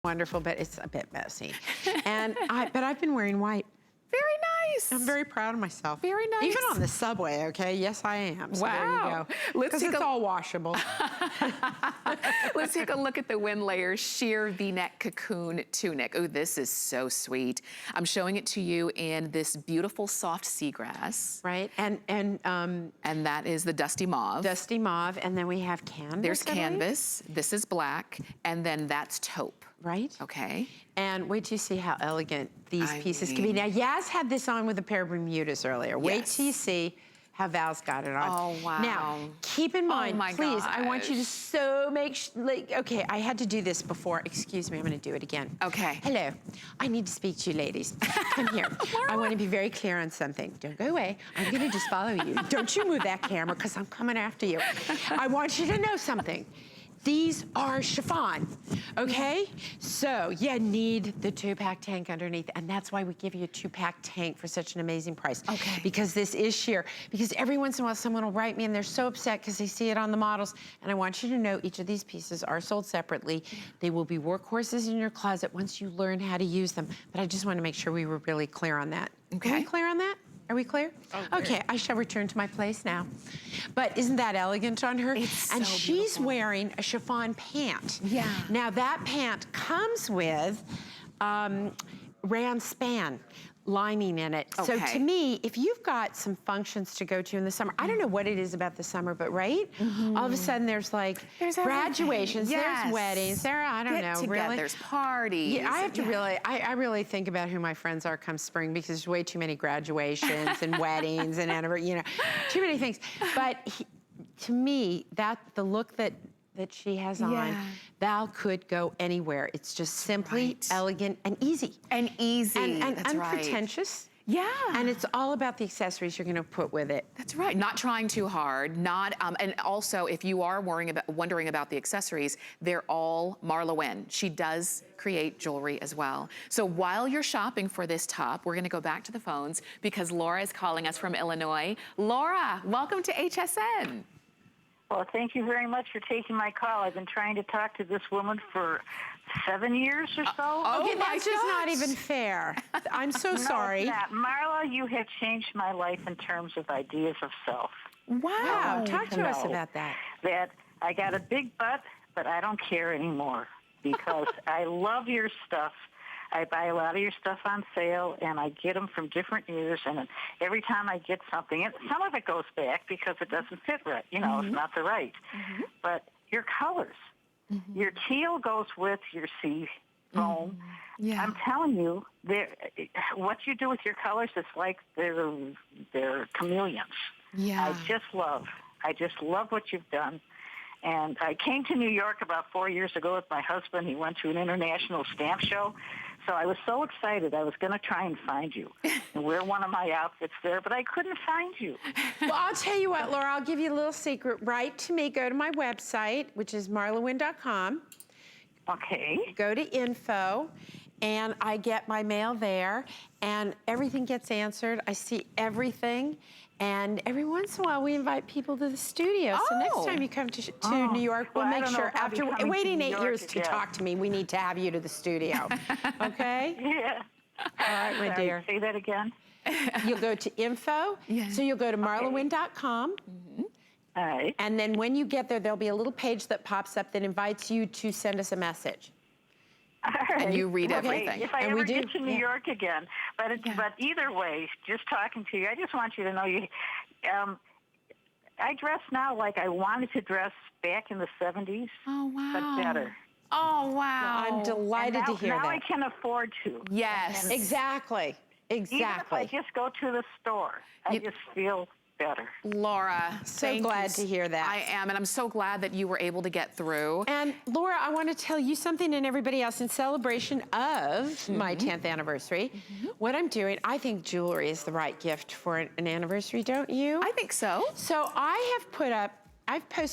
Wonderful, but it's a bit messy. But I've been wearing white. Very nice. I'm very proud of myself. Very nice. Even on the subway, okay? Yes, I am. So wow. There you go. Because it's all washable. Let's take a look at the WynneLayers Sheer V-Neck Cocoon Tunic. Oh, this is so sweet. I'm showing it to you in this beautiful soft seagrass. Right, and that is the dusty mauve. Dusty mauve, and then we have canvas. There's canvas. This is black, and then that's taupe. Right. Okay. And wait till you see how elegant these pieces can be. Now, Yaz had this on with a pair of Bermudas earlier. Yes. Wait till you see how Val's got it on. Oh, wow. Now, keep in mind, please, I want you to okay, I had to do this before. Excuse me, I'm going to do it again. Okay. Hello. I need to speak to you ladies. Come here. I want to be very clear on something. Don't go away. I'm going to just follow you. Don't you move that camera, because I'm coming after you. I want you to know something. These are chiffon, okay? So you need the 2-pack tank underneath, and that's why we give you a 2-pack tank for such an amazing price. Okay. Because this is sheer. Because every once in a while someone will write me and they're so upset because they see it on the models. And I want you to know each of these pieces are sold separately. They will be workhorses in your closet once you learn how to use them. But I just want to make sure we were really clear on that. Okay. Are we clear on that? Are we clear? Okay, I shall return to my place now. But isn't that elegant on her? It's and so she's beautiful. Wearing a chiffon pant. Yeah. Now that pant comes with rayon span lining in it. Okay. So to me, if you've got some functions to go to in the summer, I don't know what it is about the summer, but right? All of a sudden there's like graduations, there's weddings, I don't know, really. There's parties. Yeah, I have to really, I really think about who my friends are come spring, because there's way too many graduations and weddings and anniversaries, you know, too many things. But to me, the look that she has on, Val could go anywhere. It's just simply elegant and easy. And easy, and that's unpretentious. Yeah. And it's all about the accessories you're gonna put with it. That's right, not trying too hard, and also if you are wondering about the accessories, they're all MarlaWynne. She does create jewelry as well. So while you're shopping for this top, we're gonna go back to the phones because Laura is calling us from Illinois. Laura, welcome to HSN. Well, thank you very much for taking my call. I've been trying to talk to this woman for 7 years or so. Okay, that's just not even fair. I'm so sorry. No, it's not. Marla, you have changed my life in terms of ideas of self. Wow, talk to us about that. That I got a big butt, but I don't care anymore because I love your stuff. I buy a lot of your stuff on sale, and I get them from different years, and every time I get something, and some of it goes back because it doesn't fit right. You know, it's not the right. But your colors, your teal goes with your sea foam. Yeah. I'm telling you, what you do with your colors, it's like they're chameleons. Yeah. I just love what you've done. And I came to New York about 4 years ago with my husband. He went to an international stamp show. So I was so excited. I was going to try and find you and wear one of my outfits there, but I couldn't find you. Well, I'll tell you what, Laura, I'll give you a little secret. Write to me. Go to my website, which is MarlaWynne.com. Okay. Go to info, and I get my mail there, and everything gets answered. I see everything. And every once in a while, we invite people to the studio. So next time you come to New York, we'll make sure, after waiting 8 years to talk to me, we need to have you to the studio. Okay? Yeah. All right, my dear. Say that again. You'll go to info. So you'll go to MarlaWynne.com. All right. And then when you get there, there'll be a little page that pops up that invites you to send us a message. Right. And you read everything. If I ever get to New York again. But either way, just talking to you, I just want you to know I dress now like I wanted to dress back in the 70s. Oh, wow. But better. Oh, wow. I'm delighted to hear that. Now I can afford to. Yes. Exactly. Exactly. Even if I just go to the store, I just feel better. Laura, so glad to hear that. I am, and I'm so glad that you were able to get through. And Laura, I want to tell you something and everybody else in celebration of my 10th anniversary. What I'm doing, I think jewelry is the right gift for an anniversary, don't you? I think so. So I have I've posted